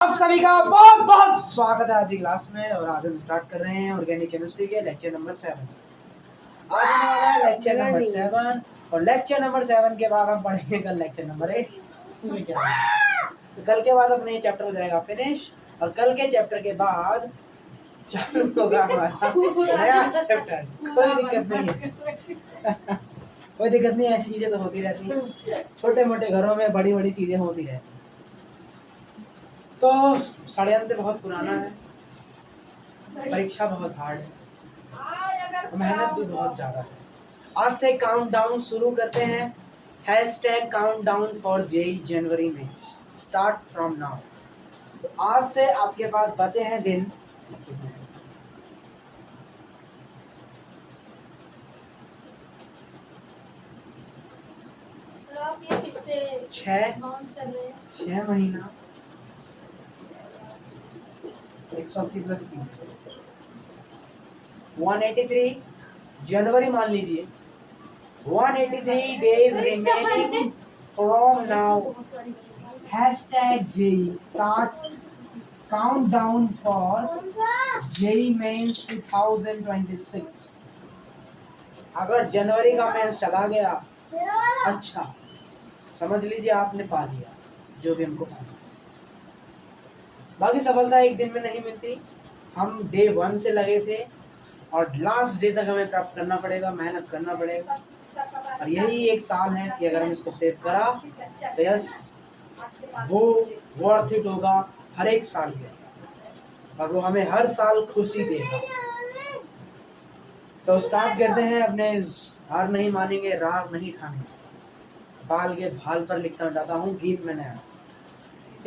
आप सभी का बहुत बहुत स्वागत है आज की क्लास में। और आज हम स्टार्ट कर रहे हैं ऑर्गेनिक केमिस्ट्री के लेक्चर नंबर 7। आज होने वाला है लेक्चर नंबर 7 और लेक्चर नंबर 7 के बाद हम पढ़ेंगे कल लेक्चर नंबर 8। इसमें क्या है, तो कल के बाद अपने चैप्टर हो जाएगा फिनिश और कल के चैप्टर के बाद चालू होगा हमारा नया चैप्टर। कोई दिक्कत नहीं है कोई दिक्कत नहीं है, ऐसी चीजें तो होती रहती हैं। छोटे मोटे घरों में बड़ी बड़ी चीजें होती रहती हैं। तो षड्यंत्र बहुत पुराना है, परीक्षा बहुत हार्ड है, मेहनत भी बहुत ज्यादा है। आज से काउंटडाउन शुरू करते हैं। हैशटैग काउंटडाउन फॉर जेई जनवरी में स्टार्ट फ्रॉम नाउ। तो आज से आपके पास बचे हैं दिन 6 महीना 180 प्लस 3 183 जनवरी मान लीजिए। 183 days remaining from now. Hashtag JEE start countdown for JEE mains 2026। अगर जनवरी का मेंस चला गया, अच्छा समझ लीजिए आपने पा लिया जो भी हमको पाना। बाकी सफलता एक दिन में नहीं मिलती। हम डे 1 से लगे थे और लास्ट डे तक हमें प्राप्त करना पड़ेगा, मेहनत करना पड़ेगा। और यही एक साल है कि अगर हम इसको सेव करा तो यस वो वर्थ इट होगा हर एक साल के, और वो हमें हर साल खुशी देगा। तो स्टार्ट करते हैं अपने हार नहीं मानेंगे रार नहीं ठानेंगे। बाल के भाल पर लिखता जाता हूँ गीत में नया।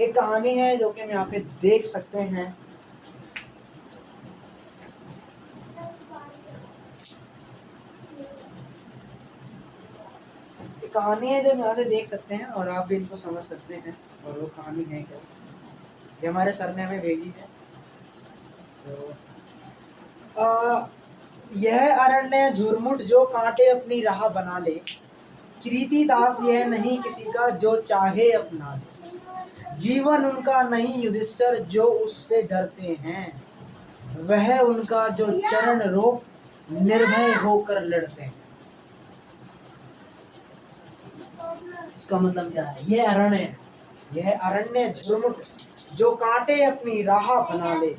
एक कहानी है जो कि हम यहाँ पे देख सकते हैं। एक कहानी है जो हम यहाँ से देख सकते हैं और आप भी इनको समझ सकते हैं। और वो कहानी है क्या, ये हमारे सर ने हमें भेजी है। यह अरण्य झुरमुट जो कांटे अपनी राह बना ले, कृति दास यह नहीं किसी का जो चाहे अपना ले। जीवन उनका नहीं युधिष्ठिर जो उससे डरते हैं, वह उनका जो चरण रोक निर्भय होकर लड़ते हैं। इसका मतलब क्या है, यह अरण्य झुरमुट जो कांटे अपनी राह बना ले।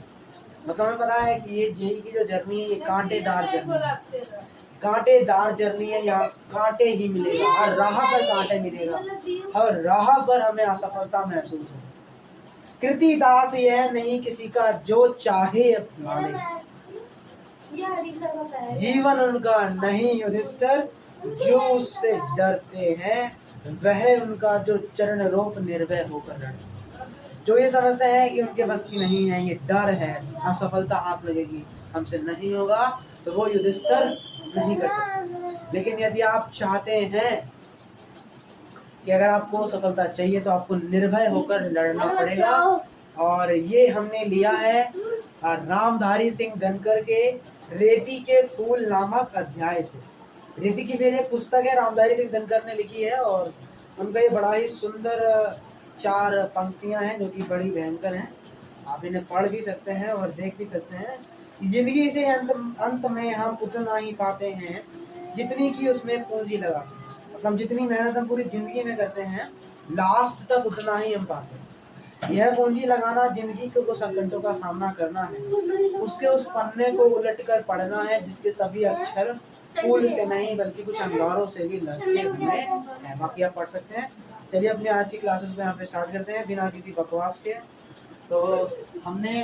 मतलब हमें पता है कि ये जेई की जो जर्नी है ये कांटेदार जर्नी है। कांटेदार जर्नी है, यहाँ कांटे ही मिलेगा, हर राह पर कांटे मिलेगा, हर राह पर हमें असफलता महसूस होगी। कृति दास यह नहीं किसी का जो चाहे अपना ले। जीवन उनका नहीं युधिष्ठिर जो उससे डरते हैं, वह उनका जो चरण रोप निर्भय होकर लड़े। जो ये समझते हैं कि उनके बस की नहीं है, ये डर है, असफलता हाथ लगेगी, हमसे नहीं होगा, तो वो युधिष्ठिर नहीं कर सकते। लेकिन यदि आप चाहते हैं कि अगर आपको सफलता चाहिए तो आपको निर्भय होकर लड़ना पड़ेगा। और ये हमने लिया है रामधारी सिंह दिनकर के रेती के फूल नामक अध्याय से। रेती की फिर एक पुस्तक है रामधारी सिंह दिनकर ने लिखी है और उनका ये बड़ा ही सुंदर 4 पंक्तियां हैं जो कि बड़ी भयंकर हैं। आप इन्हें पढ़ भी सकते हैं और देख भी सकते हैं। जिंदगी से अंत में हम उतना ही पाते हैं जितनी की उसमें पूंजी लगाते हैं। मतलब जितनी मेहनत हम पूरी जिंदगी में करते हैं लास्ट तक उतना ही हम पाते हैं। यह पूंजी लगाना जिंदगी को कुछ संकटों का सामना करना है, उसके उस पन्ने को उलट कर पढ़ना है जिसके सभी अक्षर फूल से नहीं बल्कि कुछ अंगारों से भी लगे हुए हैं। बाकी आप पढ़ सकते हैं। चलिए अपनी आज की क्लासेस को यहाँ पे स्टार्ट करते हैं बिना किसी बकवास के। तो हमने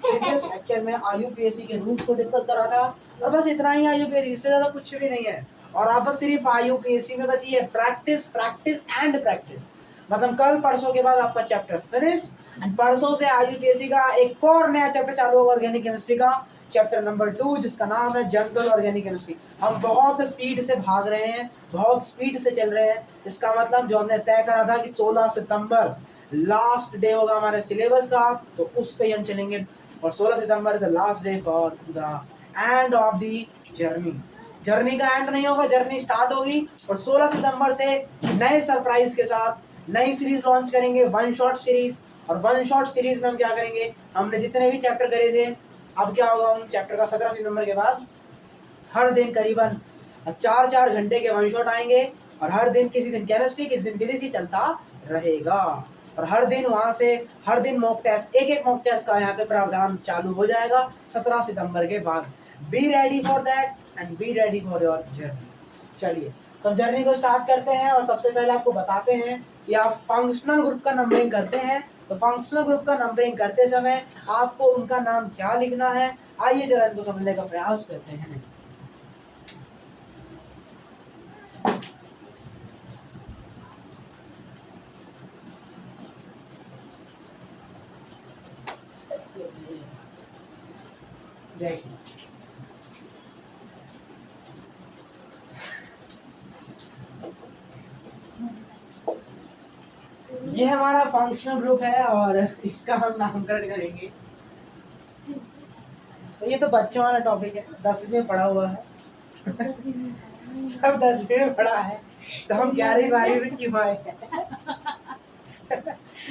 प्रीवियस लेक्चर में आईयूपीएससी के रूल्स को डिस्कस करा था और बस इतना ही। आईयूपीएससी इससे ज्यादा कुछ भी नहीं है और आप बस सिर्फ आईयूपीएससी में बची है प्रैक्टिस प्रैक्टिस एंड प्रैक्टिस। मतलब कल परसों के बाद आपका चैप्टर फिनिश एंड परसों से आईयूपीएससी का एक और नया चैप्टर चालू होगा ऑर्गेनिक केमिस्ट्री का, चैप्टर नंबर 2 जिसका नाम है जनरल ऑर्गेनिक केमिस्ट्री। हम बहुत स्पीड से भाग रहे हैं, बहुत स्पीड से चल रहे हैं। इसका मतलब जो हमने तय करा था कि 16 सितंबर लास्ट डे होगा हमारे सिलेबस का, तो उस पे हम चलेंगे। और 16 सितंबर is the last day for the end of the journey. Journey का एंड नहीं होगा, जर्नी स्टार्ट होगी और 16 सितंबर से नए सरप्राइज के साथ नई सीरीज लॉन्च करेंगे, 1 शॉट सीरीज। और वन शॉट सीरीज में हम क्या करेंगे, हमने जितने भी चैप्टर करे थे, अब क्या होगा, उन चैप्टर का 17 सितंबर के बाद हर दिन करीबन 4-4 घंटे के वन शॉट आएंगे, और हर दिन किसी दिन केमिस्ट्री, किसी दिन फिजिक्स चलता रहेगा, और हर दिन वहां से हर दिन मॉक टेस्ट, एक मॉक टेस्ट का यहाँ पे प्रावधान चालू हो जाएगा 17 सितंबर के बाद। Be ready for that and be ready for your journey. चलिए तो जर्नी को स्टार्ट करते हैं, और सबसे पहले आपको बताते हैं कि आप फंक्शनल ग्रुप का नंबरिंग करते हैं, तो फंक्शनल ग्रुप का नंबरिंग करते समय आपको उनका नाम क्या लिखना है, आइए जरा इनको समझने का प्रयास करते हैं। देखिए ये हमारा फंक्शनल ग्रुप है और इसका हम नामकरण करेंगे। तो ये तो बच्चों वाला टॉपिक है, 10वीं में पढ़ा हुआ है सब 10वीं में पढ़ा है, तो हम 11वीं-12वीं में क्यों आए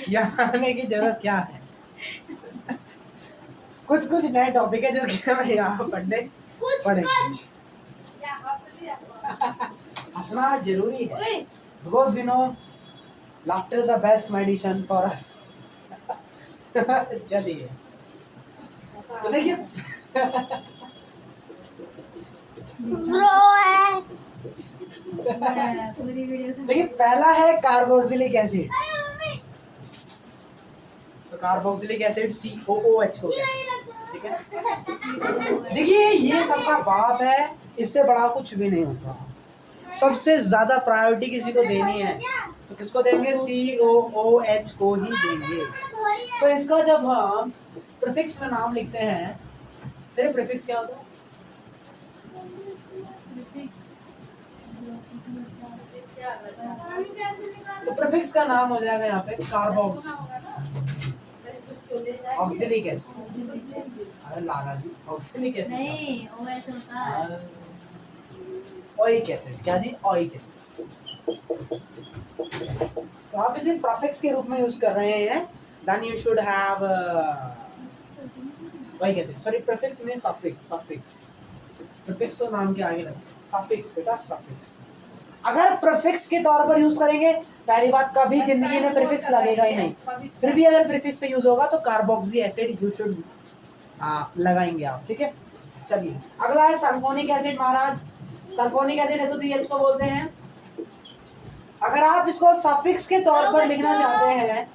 यहाँ आने की जरूरत क्या है। कुछ कुछ नए टॉपिक है जो कि हमें यहाँ पढ़ने पड़ेंगे। हंसना जरूरी है, because we know laughter is the best medicine for us। चलिए तो देखिए देखिए पहला है कार्बोक्सिलिक एसिड, तो कार्बोक्सिलिक एसिड COOH हो गया, ठीक है। देखिए ये सबका बाप है, इससे बड़ा कुछ भी नहीं होता। सबसे ज्यादा प्रायोरिटी किसी को देनी है तो किसको देंगे, COOH को ही देंगे। तो इसका जब हम प्रीफिक्स में नाम लिखते हैं, फिर प्रीफिक्स क्या होता है, तो प्रीफिक्स का नाम हो जाएगा यहाँ पे कार्बोक्स ऑक्सिलिक एसिड। अरे लाला जी ऑक्सिलिक एसिड नहीं, OH होता है, ओइक एसिड। क्या जी, ओइक एसिड। तो आप इसे प्रीफिक्स के रूप में यूज कर रहे हैं, then you should have oic acid, sorry prefix में सफिक्स, सफिक्स प्रीफिक्स तो नाम के आगे लगता है, सफिक्स बेटा सफिक्स। अगर प्रीफिक्स के तौर पर यूज करेंगे, पहली बात कभी जिंदगी में प्रीफिक्स लगेगा ही नहीं, फिर भी अगर प्रीफिक्स पे यूज होगा तो कार्बोक्सी एसिड यू शुड लगाएंगे आप, ठीक है। चलिए अगला है सल्फोनिक एसिड महाराज। सल्फोनिक एसिड SO3H को बोलते हैं। अगर आप इसको सफिक्स के तौर पर लिखना चाहते हैं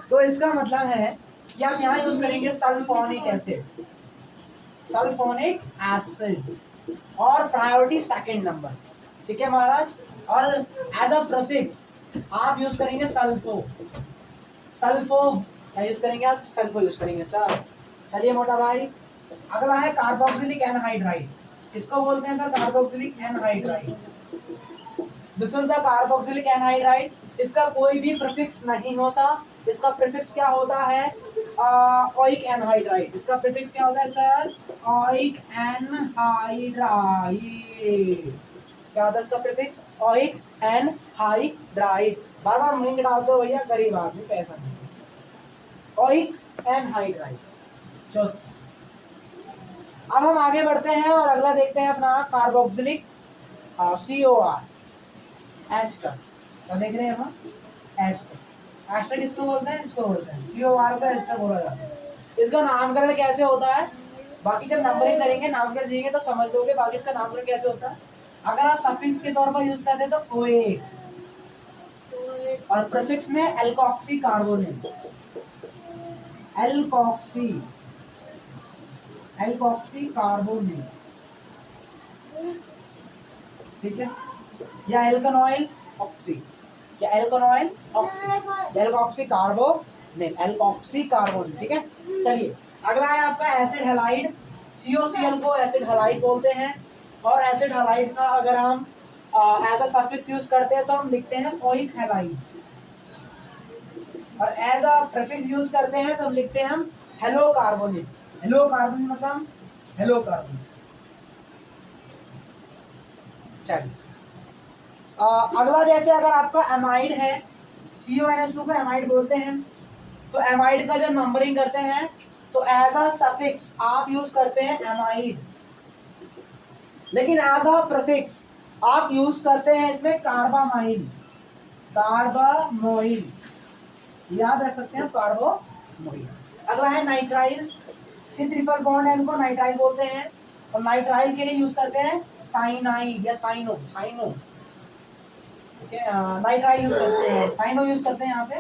तो इसका मतलब है कि आप यहाँ यूज करेंगे सल्फोनिक एसिड, सल्फोनिक एसिड, और प्रायोरिटी सेकंड नंबर, ठीक है महाराज। और एज अ प्रीफिक्स आप यूज करेंगे सल्फो, सल्फो क्या यूज करेंगे आप, सल्फो यूज करेंगे सर। चलिए मोटा भाई अगला है कार्बोक्सिलिक एनहाइड्राइड। इसको बोलते हैं sir carboxylic anhydride. This is the carboxylic anhydride. इसका कोई भी प्रीफिक्स नहीं होता, इसका प्रीफिक्स क्या होता है, ओइक एनहाइड्राइड। इसका प्रीफिक्स क्या होता है सर, ओइक एनहाइड्राइड। क्या होता है इसका प्रीफिक्स, ओइक एनहाइड्राइड। बार बार लिंक डाल दो भैया, गरीब आदमी पैसा नहीं, ओइक एनहाइड्राइड। चलो अब हम आगे बढ़ते हैं और अगला देखते हैं अपना कार्बोक्सिलिक COR एस्टर। क्या देख रहे हैं हम, एस्टर। एस्टर किसको बोलते हैं, इसको बोलते हैं COR का एस्टर बोला जाता है। इसका नामकरण कैसे होता है, बाकी जब नंबरिंग करेंगे नामकरण सीखेंगे तो समझ लोगे बाकी इसका नामकरण कैसे होता है। अगर आप सफिक्स के तौर पर यूज करते हैं तो OH, और प्रीफिक्स में alkoxy carbonate, alkoxy, alkoxy carbonate, ठीक है, या एल्कनॉइल ऑक्सी, या alkanoyl oxy, alkoxy carbonate, alkoxy carbonate, ठीक है। चलिए अगला है आपका एसिड हैलाइड। COCl को एसिड हैलाइड बोलते हैं, और एसिड हैलाइड का अगर हम एज अ सफिक्स यूज करते हैं तो हम लिखते हैं ओइक हैलाइड, और एज अ प्रीफिक्स यूज करते हैं तो हम लिखते हैं हम हेलो कार्बोनेट। हेलो कार्बन मतलब हेलो कार्बन। चलिए अगला जैसे अगर आपका एमाइड है, CONH2 को एमाइड बोलते हैं। तो एमाइड का जब नंबरिंग करते हैं तो एज अ सफिक्स आप यूज करते हैं एमाइड, लेकिन एज अ प्रीफिक्स आप यूज करते हैं इसमें कार्बामाइल, कार्बामोइल, याद रख सकते हैं कार्बोमोइल। अगला है नाइट्राइल, सी ट्रिपल बॉन्ड है, इनको नाइट्राइल बोलते हैं। और नाइट्राइल के लिए यूज करते हैं साइनाइड या साइनो, साइनो, ठीक है, नाइट्राइल यूज करते हैं, साइनो यूज करते हैं यहाँ पे,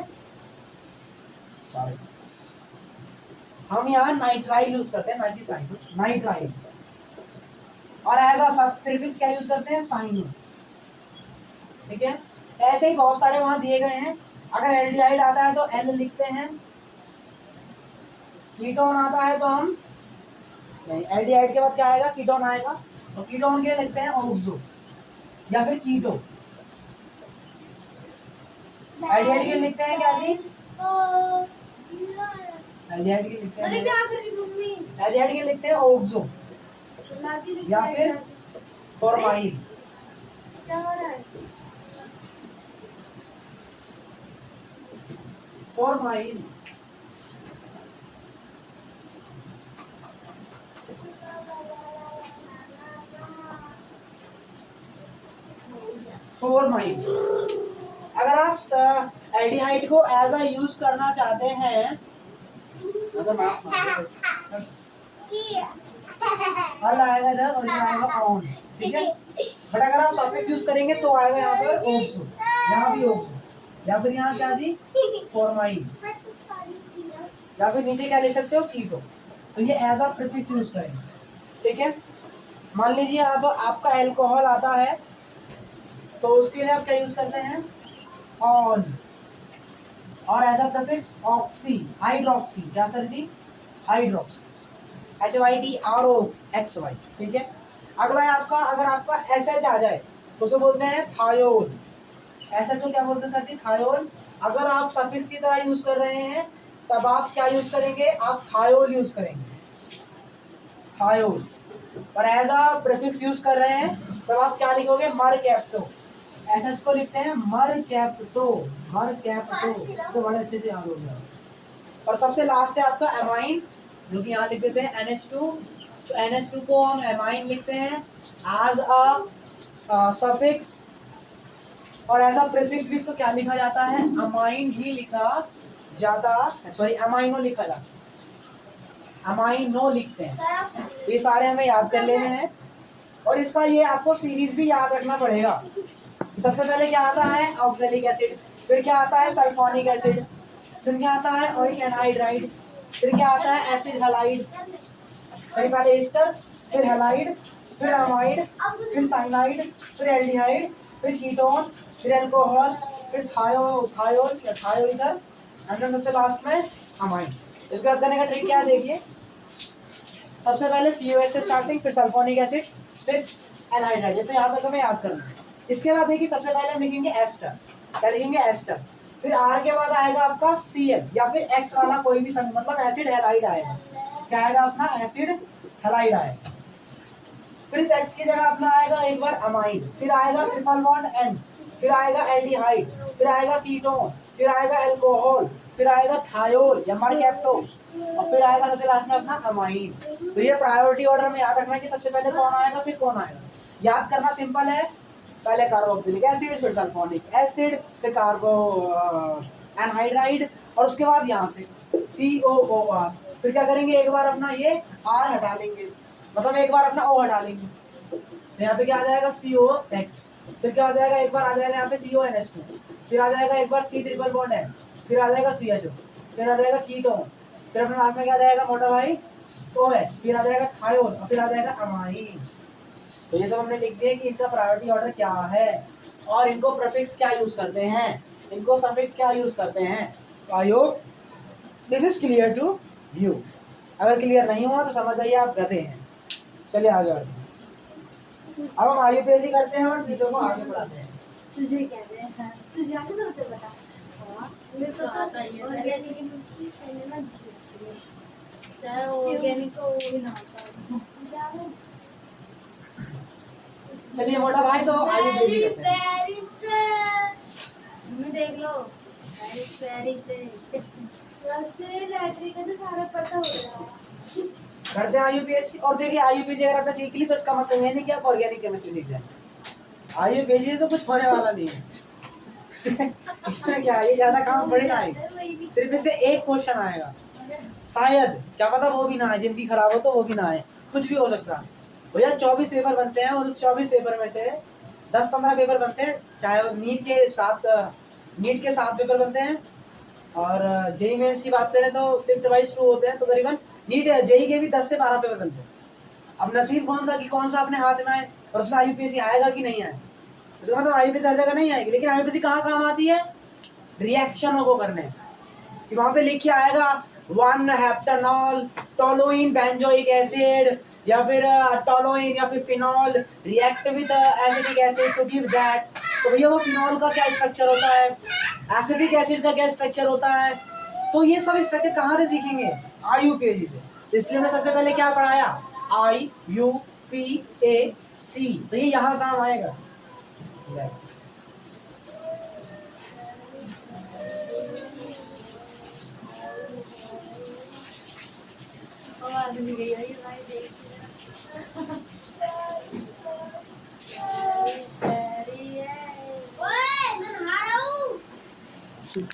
हम यहाँ नाइट्राइल यूज करते हैं, नाइट्राइल। और एज अ सब प्रीफिक्स क्या यूज करते हैं, साइनो, ठीक है। ऐसे ही बहुत सारे वहां दिए गए हैं। अगर एल्डिहाइड आता है तो एल लिखते हैं, कीटोन आता है तो हम नहीं, एल्डिहाइड के बाद क्या आएगा, कीटोन आएगा, तो कीटोन के लिए लिखते हैं ऑक्सो या फिर कीटो। एल्डिहाइड के लिए लिखते हैं क्या जी, एल्डिहाइड के लिखते हैं, एल्डिहाइड के लिखते हैं ऑक्सो या फिर फॉर्माइल। Formyl formyl. अगर आप एल्डिहाइड को एज अ यूज करना चाहते हैं, अल आएगा इधर और ये आएगा ऑन, ठीक है। बट अगर आप सफिक्स यूज करेंगे तो आएगा यहाँ पे ओक्सो, यहाँ भी ओक्सो, या फिर यहाँ क्या जी, फॉर्माइल, या फिर नीचे क्या ले सकते हो, कीटो। तो ये एज अ प्रीफिक्स यूज करेंगे, ठीक है। मान लीजिए अब आपका अल्कोहल आता है तो उसके लिए आप क्या यूज करते हैं, ऑन, और as a prefix oxy, hydroxy, क्या सर जी, हाइड्रोक्सी, HYDROXY, ठीक है। अगला है आपका, अगर आपका SH आ जाए तो उसे बोलते हैं थायोल, SH क्या बोलते हैं सर जी, थायोल। अगर आप सफिक्स की तरह यूज कर रहे हैं तब आप क्या यूज करेंगे, आप थायोल यूज करेंगे, थायोल। और एज अ प्रीफिक्स यूज कर रहे हैं तब आप क्या लिखोगे, मरकैप्टो, SH को लिखते हैं मरकैप्टो, मरकैप्टो, तो बड़े अच्छे से याद हो गया। और सबसे लास्ट है आपका एमाइन, जो कि यहाँ लिख देते हैं NH2। तो NH2 को हम एमाइन लिखते हैं एज अ सफिक्स, और एज अ प्रीफिक्स भी इसको क्या लिखा जाता है, अमाइन ही लिखा जाता, सॉरी अमाइनो लिखा जाता, अमाइनो लिखते हैं। ये सारे हमें याद कर लेने हैं, और इसका ये आपको सीरीज भी याद रखना पड़ेगा। सबसे पहले क्या आता है, ऑक्सैलिक एसिड, फिर क्या आता है, सल्फोनिक एसिड, फिर क्या आता है, ओइक एनहाइड्राइड, फिर क्या आता है, एसिड हैलाइड, फिर पहले एस्टर, फिर हैलाइड, फिर अमाइड, फिर साइनाइड, फिर एल्डिहाइड, फिर कीटोन, फिर अल्कोहल, फिर थायोल इधर, एंड देन सबसे लास्ट में अमाइड। इसको याद करने का ट्रिक क्या है, देखिए, सबसे पहले COH से स्टार्टिंग, फिर सल्फोनिक एसिड, फिर एनहाइड्राइड, तो यहाँ तक हमें याद करना है। इसके बाद देखिए सबसे पहले हम लिखेंगे एस्टर, क्या लिखेंगे, एस्टर। फिर R के बाद आएगा आपका Cl या फिर X वाला कोई भी मतलब एसिड हैलाइड आएगा, क्या आएगा अपना, एसिड हैलाइड आएगा। फिर इस X की जगह अपना आएगा एक बार अमाइन, फिर आएगा ट्रिपल बॉन्ड N, फिर आएगा एल्डिहाइड, फिर आएगा कीटोन, फिर आएगा अल्कोहल, फिर आएगा थायोल या मरकैप्टोस, और फिर आएगा सबसे लास्ट में अपना अमाइन। तो ये प्रायोरिटी ऑर्डर में याद रखना है कि सबसे पहले कौन आएगा फिर कौन आएगा। याद करना सिंपल है, पहले कार्बोक्सिलिक एसिड, फिर सल्फोनिक एसिड, फिर कार्बो एनहाइड्राइड, और उसके बाद यहाँ से COOR। फिर क्या करेंगे, एक बार अपना ये R हटा लेंगे, मतलब एक बार अपना O हटा लेंगे, तो यहाँ पे क्या आ जाएगा, COX। फिर क्या आ जाएगा, एक बार आ जाएगा यहाँ पे CONH2, फिर आ जाएगा एक बार C ट्रिपल बॉन्ड N, फिर आ जाएगा CHO, फिर आ जाएगा कीटोन, फिर अपने लास्ट में क्या आ जाएगा, मोटा भाई OH, फिर आ जाएगा थायोल, और फिर आ जाएगा अमाइन। तो ये सब हमने लिख दिया कि इनका प्रायोरिटी ऑर्डर क्या है और इनको प्रीफिक्स क्या यूज करते हैं, इनको सफिक्स क्या यूज करते हैं। I hope this is clear to you. अगर क्लियर नहीं हुआ तो समझ जाइए आप गधे हैं। चलिए आ जाओ, अब हम IUPAC करते हैं और चीजों को आगे बढ़ाते हैं। तुझे कहते हैं, तुझे आगे तो बता। मेरे को आता ही है, ऑर्गेनिक केमिस्ट्री पहले ना जी, चाहे ऑर्गेनिक हो वो भी ना आता। चलिए मोटा भाई, तो IUPAC करते हैं। देख लो पैरी से लैटरी का तो सारा पता हो रहा है। करते हैं आईयूपीएससी। और देखिए आईयूपीएससी अगर आपने सीख ली तो इसका मतलब ये नहीं कि आप ऑर्गेनिक केमिस्ट्री सीख जाए। आईयूपीएससी से तो कुछ होने वाला नहीं है। इसमें क्या है, ये ज्यादा काम पड़े ना आएगा, सिर्फ इससे एक क्वेश्चन आएगा, शायद क्या पता वो भी ना आए, जिंदगी खराब हो तो वो भी ना आए, कुछ भी हो सकता है भैया। 24 पेपर बनते हैं और उस 24 पेपर में से 10-15 पेपर बनते हैं, चाहे वो नीट के 7 पेपर बनते हैं। और जेई मेंस की बात करें तो शिफ्ट वाइज 2 होते हैं, तो करीबन नीट जेई के भी 10 से 12 पेपर बनते हैं। अब नसीब कौन सा अपने हाथ में आए और उसमें आईयूपीएससी आएगा कि नहीं आए, उसका मतलब आईयूपीएससी हर जगह नहीं आएगी। लेकिन आईयूपीएससी कहाँ काम आती है, रिएक्शनों को करने, कि वहां पे लिख के आएगा 1 हेप्टानॉल टोलुइन बेंजोइक एसिड या फिर टोलुइन या फिर phenol react with acetic acid to give that. तो भैया वो फिनॉल का क्या स्ट्रक्चर होता है, एसिटिक एसिड का क्या स्ट्रक्चर होता है, तो ये सब स्ट्रक्चर कहाँ से सीखेंगे, आईयूपीएससी से। तो इसलिए हमने सबसे पहले क्या पढ़ाया, आईयूपीएससी, तो ये यहाँ काम आएगा। आदमी गई है भाई देख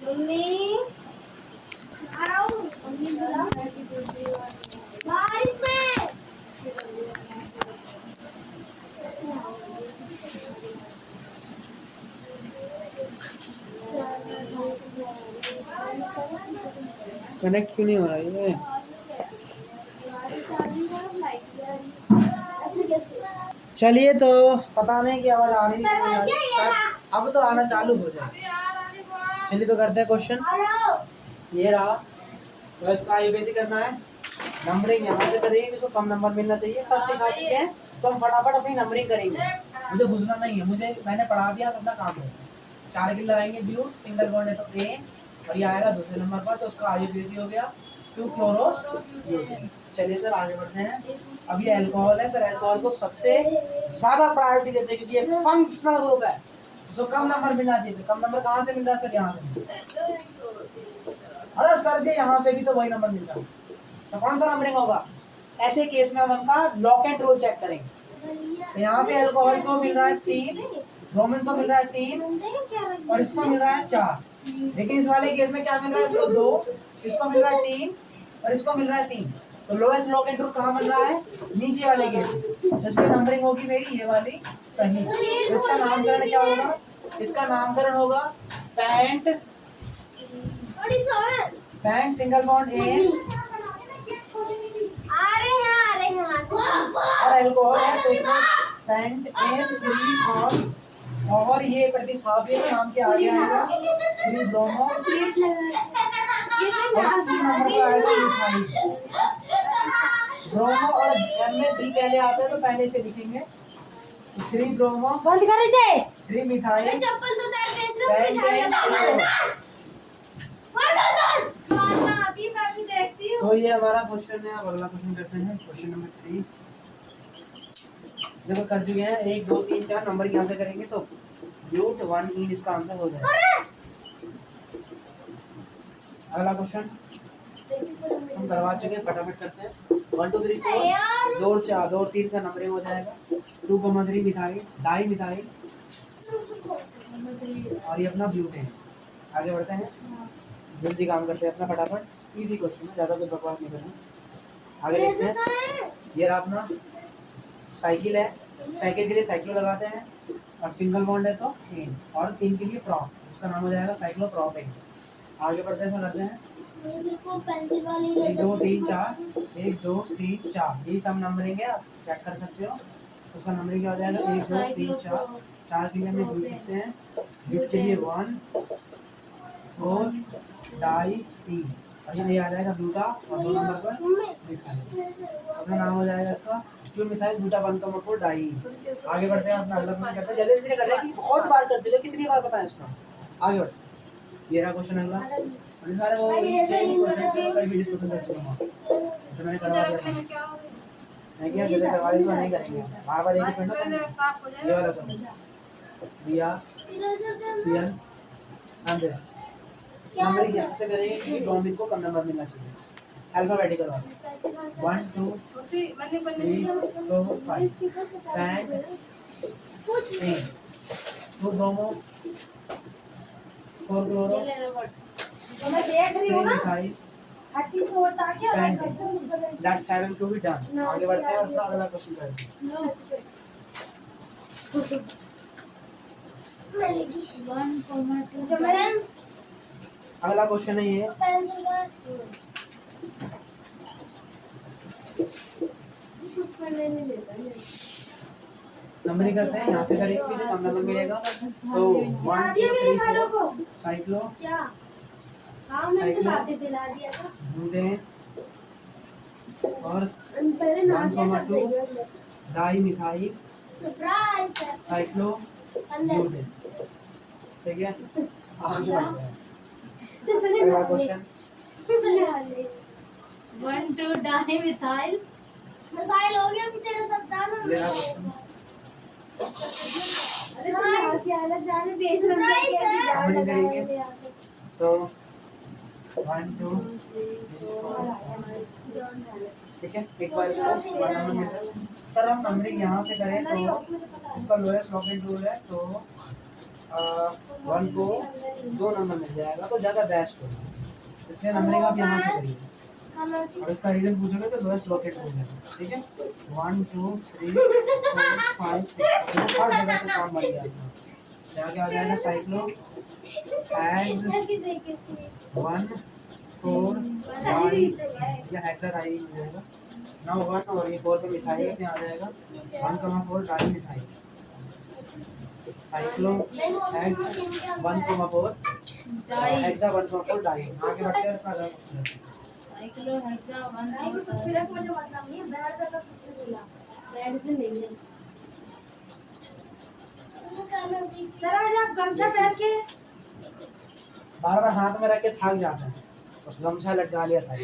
मम्मी आ रहा हूँ बारिश में। कनेक्ट क्यों नहीं हो रहा है। चलिए तो पता नहीं कि आवाज आ रही है, अब तो आना चालू हो जाए। चलिए तो करते हैं क्वेश्चन। ये रहा, तो इसका आईयूपीएससी करना है, नंबरिंग यहाँ से करेंगे, इसको कम नंबर मिलना चाहिए, सब सिखा चुके हैं, तो हम फटाफट अपनी नंबरिंग करेंगे। मुझे घुसना नहीं है, मैंने पढ़ा दिया, अपना काम है। 4 किलो लगाएंगे, ब्यूट सिंगल बॉन्ड है तो ए, और ये आएगा दूसरे नंबर पर, तो उसका आईयूपीएससी हो गया 2 क्लोरो। चलिए सर आगे बढ़ते हैं। अब ये अल्कोहल है सर, अल्कोहल को सबसे ज्यादा प्रायोरिटी देते हैं क्योंकि ये फंक्शनल ग्रुप है, उसको कम नंबर मिलना चाहिए। कम नंबर कहाँ से मिल रहा है सर, यहाँ से। अरे सर जी यहाँ से भी तो वही नंबर मिलता है, तो कौन सा नंबरिंग होगा। ऐसे केस में हम उनका लॉक एंड रोल चेक करेंगे। तो यहाँ पे अल्कोहल को मिल रहा है 3, ब्रोमीन को मिल रहा है 3, और इसको मिल रहा है 4। लेकिन इस वाले केस में क्या मिल रहा है, इसको 2, इसको मिल रहा है 3, और इसको मिल रहा है 3। तो लोएस्ट लॉक एंड रूट कहाँ मिल रहा है, नीचे वाले केस में, तो इसकी नंबरिंग होगी मेरी ये वाली सही। तो इसका नामकरण क्या होगा, इसका नामकरण होगा पैंट सिंगल बॉन्ड ए, और अल्कोहल है तो इसमें पैंट एन 3 और ये प्रतिस्थापन नाम के आगे आएगा 3 ब्रोमो, और 3 नंबर का आएगा मिथाइल। ब्रोमो और एम में बी पहले आता है तो पहले से लिखेंगे 3 ब्रोमो, बंद कर इसे, 3 मिथाइल, चप्पल तो तेरे बेच रहा हूँ, तो ये हमारा क्वेश्चन है। अब अगला क्वेश्चन करते हैं, क्वेश्चन नंबर 3। देखो कर चुके हैं 1 2 3 4 नंबर यहाँ से करेंगे तो ब्यूट 1 इन इसका आंसर हो जाएगा। अगला क्वेश्चन हम करवा चुके हैं, फटाफट करते हैं। 1 2 3 4 2 4 2 3 का नंबरिंग हो जाएगा। 2 3 मिथाइल, डाई मिथाइल, और ये अपना ब्यूट है। आगे बढ़ते हैं, जल्दी काम करते हैं अपना फटाफट, इजी क्वेश्चन है, ज्यादा कुछ बकवास नहीं करना। आगे देखते हैं, ये रहा अपना साइकिल है, साइकिल के लिए साइक्लो लगाते हैं, और सिंगल बॉन्ड है तो एन, और 3 के लिए प्रॉप, इसका नाम हो जाएगा साइक्लोप्रोपेन। आगे बढ़ते हैं, करते हैं 1 2 3 4 1 2 3 4, ये सब नंबरिंग है, आप चेक कर सकते हो। उसका नंबरिंग क्या हो जाएगा 1 2 3 4, 4 के लिए हम ग्रुप लिखते हैं, ग्रुप के लिए 1 4 डाई टी, और ये आ जाएगा ब्यूटा, और 2 नंबर पर मिथाइल, अपना नाम हो जाएगा इसका क्यों मिथाइल ब्यूटा 1,4 डाई। आगे बढ़ते हैं, अपना अगला क्वेश्चन करते हैं, जल्दी जल्दी कर रहे हैं, बहुत बार कर चुके, कितनी बार बताएं इसका। आगे बढ़ते, ये रहा क्वेश्चन अगला, और सारे वो सेम क्वेश्चन से कई भी डिस्कशन कर चुके हैं, तो मैंने करवा दिया है क्या, जल्दी करवा दी तो नहीं करेंगे बार-बार एक ही पॉइंट। ये वाला क्वेश्चन दिया सीएल एंड दिस नंबरिंग यहाँ से करेंगे कि डोमिन को कम नंबर मिलना चाहिए। Alphabetical order 1 2 3 4 5 pant 3 2 bromo 4 chloro तो मैं देख रही हूँ 3 ना मिथाइल हट्टी को ताकि पैंट। That's 7 to be done. आगे बढ़ते हैं और अपना अगला क्वेश्चन करते हैं। अगला क्वेश्चन है ये नंबरिंग करते हैं। यहाँ से करेंगे मुझे कम नंबर मिलेगा तो 1 2 3 4 साइक्लो क्या हाँ मैंने दिलाते दिला दिया था ब्यूटेन और पहले नाम 1 क्या 2 di methyl surprise cyclo butane. ठीक है आगे बढ़ते हैं। अगला क्वेश्चन 1 2 डाई मिथाइल मिसाइल हो गया कि तेरे साथ जाना मेरा क्वेश्चन अरे तुम यहाँ से आना जाने देश में नंबरिंग करेंगे तो 1 2 ठीक है एक बार इसको 1 नंबर मिल रहा है। सर हम नंबरिंग यहाँ से करें तो इसका लोएस्ट लॉकेट रूल है तो 1 को 2 नंबर मिल जाएगा तो ज़्यादा बेस्ट होगा इसलिए नंबरिंग आप यहाँ से करिए और इसका रीजन पूछोगे तो लोएस्ट लॉकेट रूल है। ठीक है 1 2 3 4 5 6 हर जगह पे काम बन गया यहाँ क्या आ जाएगा साइक्लो एंड 1 4 डाई या हेक्साडाई हो जाएगा। नाउ 1 और ये 4 पे मिथाइल में आ जाएगा 1,4 di methyl cyclo hex 1,4 hexa 1,4 di. आगे बढ़ते हैं अपना साइक्लो हेक्सा 1 फिर मुझे मतलब नहीं है बैड का कुछ नहीं बोला बैड से नहीं है सर आज आप गमछा पहन के बार बार हाथ में रख के थक जाता है बस गमछा लटका लिया था।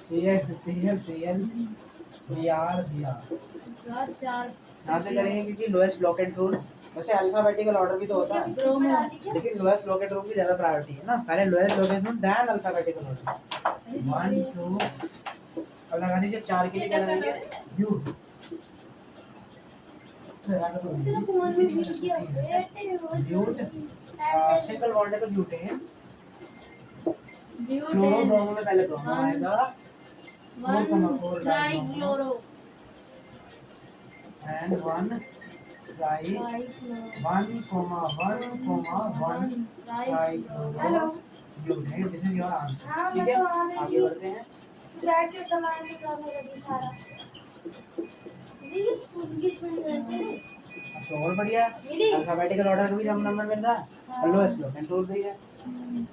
CL VR चार यहाँ से करेंगे क्योंकि लोएस्ट ब्लॉक एंड रूल वैसे अल्फाबेटिकल ऑर्डर भी तो होता है लेकिन लोएस्ट ब्लॉक एंड रूल की ज़्यादा प्रायोरिटी है ना। पहले lowest block and rule then alphabetical order 1 2 अब लगा दीजिए 4 के लिए क्या लगाएंगे यू ब्यूट सिंगल बॉन्ड है तो ब्यूटेन क्लोरो ब्रोमो में पहले ब्रोमो आएगा 4,4 try chloro and 1 try 1,1,1 try chloro butane. This is your answer. ठीक है आगे बढ़ते हैं। बैठ के सामान निकालने लगी सारा ये स्कूल की फ्रेंड रहते हैं अब तो और बढ़िया अल्फाबेटिकल ऑर्डर का भी हम नंबर मिल रहा है और लोएस्ट ब्लॉक एंड रूल भी है।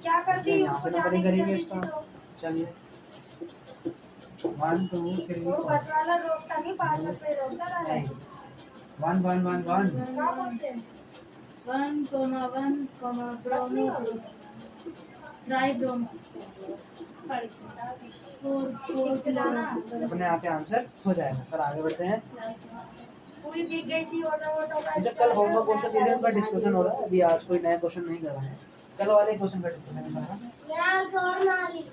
क्या करती है यहाँ से नंबरिंग करेंगे इसका। चलिए 1 2 3 वो बस वाला रोकता नहीं 5 रुपए रोकता रहा है 1 1 1 1 कहाँ पहुँचे 1,1 ब्रोमो ट्राई ब्रोमो 4 अपने आप पे आंसर हो जाएगा। सर आगे बढ़ते हैं। पूरी बिक गई थी ऑटो जैसे कल होमवर्क क्वेश्चन दिए थे उनका डिस्कशन हो रहा है अभी आज कोई नया क्वेश्चन नहीं कर रहा है। कल वाले क्वेश्चन का डिस्कशन है सारा। यार और ना ली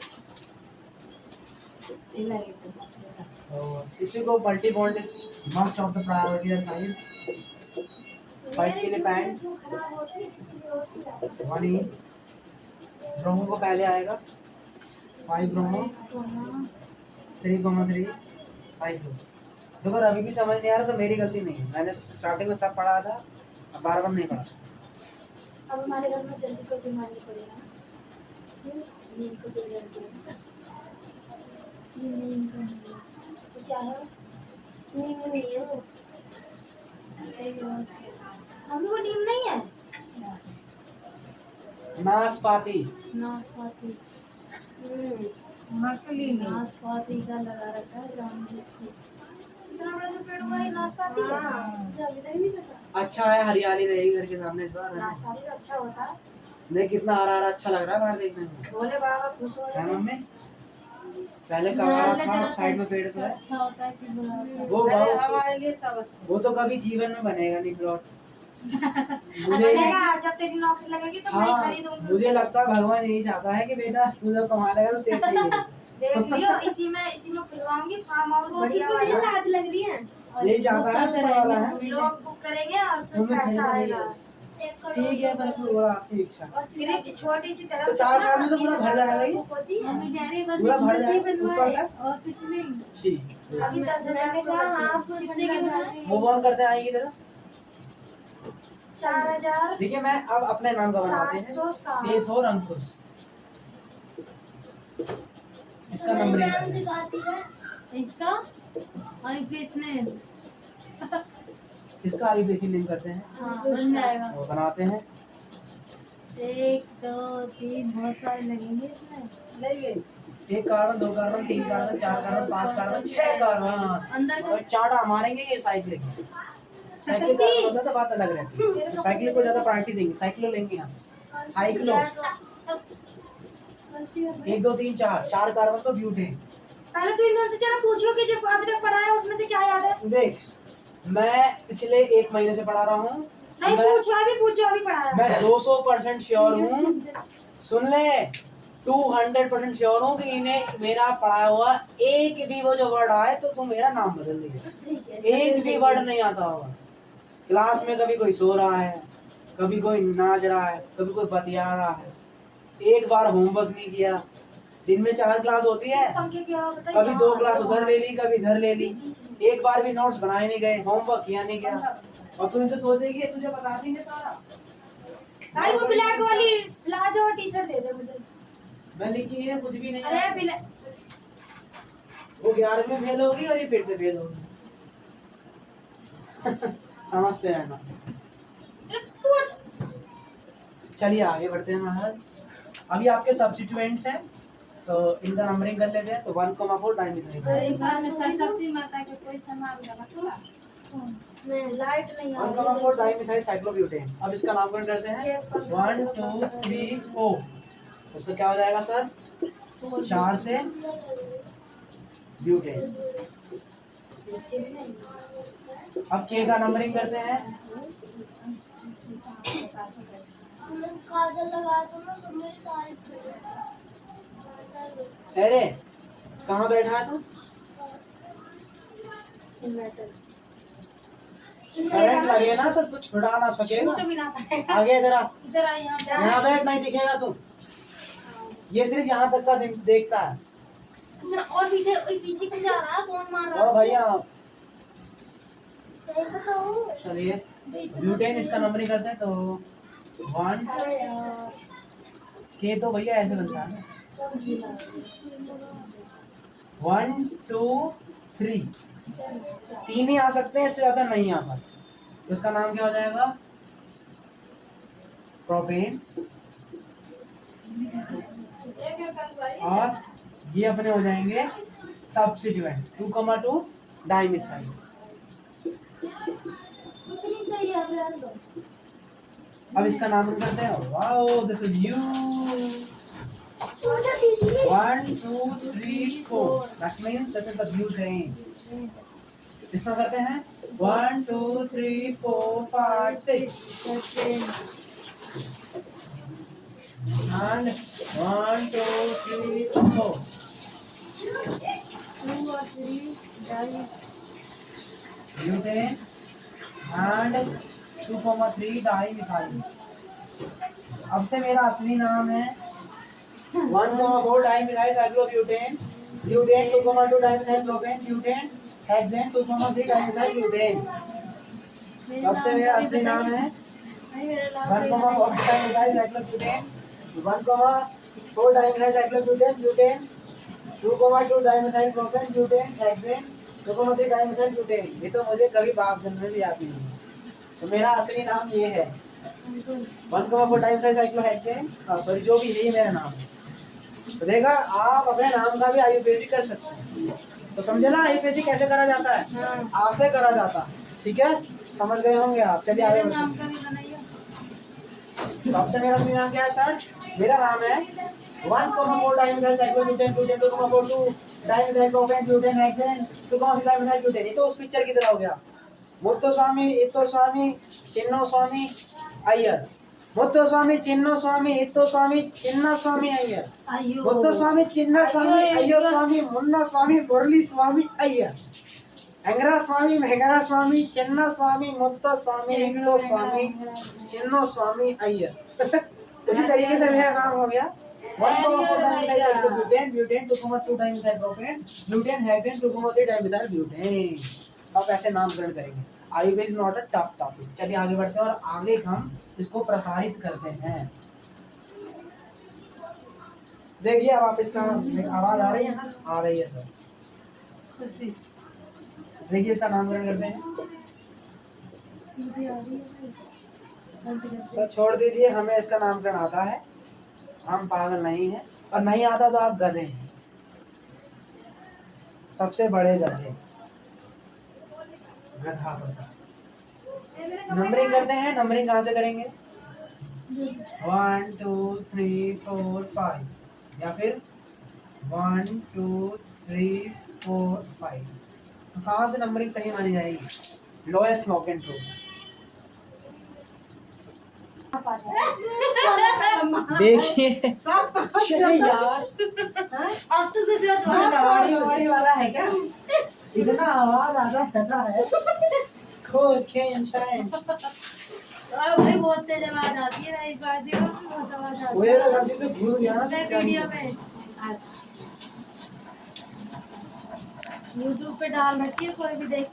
इसी को multi bond is must of the priority side 5 के लिए पैंट 1 ही ब्रोमो को पहले आएगा 5 ब्रोमो 3,3 5 देखो अभी भी समझ नहीं आ रहा तो मेरी गलती नहीं है। मैंने स्टार्टिंग में सब पढ़ा था अब बार बार नहीं पढ़ा सकता। अब हमारे घर में जल्दी को बीमार नहीं पड़ेगा ना नींद को तो क्या है नींद नहीं है वो अभी वो नींद नहीं है नाशपाती नाशपाती नाशपाती का लगा रखा है जानबूझ इतना बड़ा जो पेड़ हुआ है नाशपाती है मुझे अभी तक नहीं पता। अच्छा है हरियाली रहेगी घर के सामने इस बार। नाशपाती तो अच्छा होता है नहीं कितना हरा हरा अच्छा लग रहा है बाहर देखने में। बोले बाबा खुश हो है मम्मी पहले कबाड़ा था साइड में पेड़ तो है अच्छा होता है कि वो हमारे लिए सब अच्छा वो तो कभी जीवन में बनेगा नहीं प्लॉट मुझे अच्छा, जब तेरी नौकरी लगेगी तो मैं हाँ खरीदूंगी मुझे लगता है भगवान यही चाहता है कि बेटा तू जब कमा लेगा तो तेरे लिए देख लियो, इसी में खुलवाऊंगी फार्म हाउस बढ़िया वाला। लात लग रही है। यही चाहता है ऊपर वाला है। लोग बुक करेंगे और फिर तुम्हें पैसा खरीदना नहीं आएगा। है। ठीक है पर वो आपकी इच्छा। और सिर्फ छोटी सी तरफ तो 4 साल में तो पूरा भर जाएगा ये। होती है। मम्मी कह रही है बस पूरा भर इतना सी जाएगा ऊपर बनवाए तक। और कुछ नहीं। ठीक अभी 10,000 मैंने को कहा बचे। आप कितने के बनाए? मूव ऑन करते हैं आएगी जरा। 4,000 देखिए मैं अब अपने नाम का बनाते हैं। 760। ए फॉर अंकुश। इसका नंबर है। सिखाती है इसका आईपीएस ने। इसका आईपीसी नेम करते हैं हाँ बन जाएगा। और बनाते हैं। 1 2 3 बहुत सारे लगेंगे इसमें। लगे 1 carbon 2 carbon 3 carbon 4 carbon 5 carbon 6 carbon अंदर का और चार्टा मारेंगे ये साइकिल साइकिल का होता तो बात अलग रहती है। तो साइकिल को ज्यादा प्रायोरिटी देंगे। साइकिलो लेंगे हम। साइकिलो 1 2 3 4 कार्बन को ब्यूटेन। पहले तो इन दोनों से जरा पूछो कि जो अभी तक पढ़ा है उसमें से क्या याद है। देख मैं पिछले 1 महीने से पढ़ा रहा हूँ। नहीं पूछ, जो अभी पढ़ा है। मैं 200% श्योर हूँ। सुन ले 200% श्योर हूँ कि इन्हें मेरा पढ़ा हुआ एक भी वो जो वर्ड आए तो तुम मेरा नाम बदल देंगे। एक भी वर्ड नहीं आता होगा। क्लास में कभी कोई सो रहा है, कभी कोई नाच रहा है, कभी कोई बतिया रहा है, एक बार होमवर्क नहीं किया। दिन में 4 क्लास होती है, कभी 2 क्लास उधर ले ली, कभी इधर ले ली। एक बार भी नोट्स बनाए नहीं गए, होमवर्क किया नहीं गया। और तू इनसे सोचेगी ये तुझे बता देंगे सारा। भाई वो ब्लैक वाली प्लाजो और टी-शर्ट दे दे मुझे। मैं लिखी है कुछ भी नहीं अरे है। ब्लैक वो 11वीं में फेल होगी और ये फिर से फेल होगी। समझ से रहना। पूछ। चलिए आगे बढ़ते हैं महाराज। अभी आपके सब्स्टिट्यूएंट्स हैं तो इनका नंबरिंग कर लेते हैं। तो 1,4 टाइम इतना एक बार में सरस्वती माता के कोई सामान लगा मैं लाइट नहीं आ 1,4 टाइम मिथाइल साइक्लोब्यूटेन। अब इसका नामकरण करते हैं 1 2 3 4। इसका क्या हो जाएगा सर? 4 से ब्यूटेन। अब के का नंबरिंग करते हैं। काजल लगाया तो ना सब मेरी तारीफ कर। अरे कहाँ बैठा है तू? करंट लगे ना तो तू छुड़ा ना सकेगा। आगे इधर आ। इधर आ, यहाँ बैठ, नहीं दिखेगा तू। ये सिर्फ यहाँ तक का देखता है। और पीछे क्यों जा रहा है? कौन मार रहा है? और भैया देखो तो चलिए ब्यूटेन इसका नंबरिंग करते हैं। तो 1 के तो भैया ऐसे बनता है 1 2 3 3 ही आ सकते हैं, इससे ज्यादा नहीं आ पाते। तो इसका नाम क्या हो जाएगा? प्रोपेन। और ये अपने हो जाएंगे सब्स्टिट्यूएंट 2,2 डाइमिथाइल। कुछ नहीं चाहिए अब रहने दो। अब इसका नाम करते हैं। Wow this is you. 1 2 3 4 that means this is the butane. इसमें करते हैं 1 2 3 4 5 6 and 1 2 3 4 ब्यूटेन and 2,3 डाइमिथाइल। अब से मेरा असली नाम है 1,4 dimethyl cyclobutane, butane 2,2 dimethyl propane, butane hexane 2,3 dimethyl butane. अब से मेरा असली नाम है 1,4 dimethyl cyclobutane, 1,4 dimethyl cyclobutane, butane 2,2 dimethyl propane, butane hexane 2,3 dimethyl butane. ये तो मुझे कभी बाप जन्म में भी आती नहीं। तो मेरा असली नाम ये है 1,4 डाइमिथाइल साइक्लोहेक्सेन। सॉरी जो भी है ये मेरा नाम है। तो देखा आप अपने नाम का भी आयुर्वेदिक कर सकते हैं। तो समझे ना आयुर्वेदिक कैसे करा जाता है? आप से करा जाता। ठीक है समझ गए होंगे आप। चलिए आगे बढ़ते हैं। तो आपसे मेरा असली नाम क्या है सर? मेरा नाम है 1,4 dimethyl cyclobutane, butane 2,2 dimethyl propane, butane hexane 2,3 dimethyl butane. ये तो उस पिक्चर की तरह हो गया मुत्तुस्वामी इत्तुस्वामी चिन्नस्वामी अय्यर, मुत्तुस्वामी चिन्नस्वामी इत्तुस्वामी चिन्नस्वामी अय्यर, अयो मुत्तुस्वामी चिन्नस्वामी अय्योस्वामी मुन्नास्वामी मुरली स्वामी अय्यर, अंगरा स्वामी मेहगरा स्वामी चिन्नस्वामी मुत्तुस्वामी इत्तुस्वामी चिन्नस्वामी अय्यर। उसी तरीके से मेरा नाम हो गया 1,4 times butane, butane 2,2 times propane, butane hexane 2,3 times butane। अब ऐसे नामकरण करेंगे। Ayurveda is not a tough topic. चलिए आगे बढ़ते हैं और आगे हम इसको प्रसारित करते हैं। देखिए अब आप इसका आवाज आ रही है ना, आ रही है सर। खुशी देखिए इसका नामकरण करते हैं। सर छोड़ दीजिए, हमें इसका नामकरण आता है, हम पागल नहीं हैं। और नहीं आता तो आप गधे हैं, सबसे बड़े गधे, गधा प्रसाद। नंबरिंग करते हैं। नंबरिंग कहाँ से करेंगे? 1 2 3 4 5 या फिर 1 2 3 4 5। तो कहाँ से नंबरिंग सही मानी जाएगी? Lowest lock and true. देखिए अरे यार, अब तो कुछ कबाड़ी वाला है क्या? इतना आवाज आता है खोज खेन छान। भाई बहुत तेज आवाज आती है। एक बार देखो बहुत आवाज आती वो है। ये गलती से घुस गया ना वीडियो में YouTube पे डाल रखी है, कोई भी देख सकता है।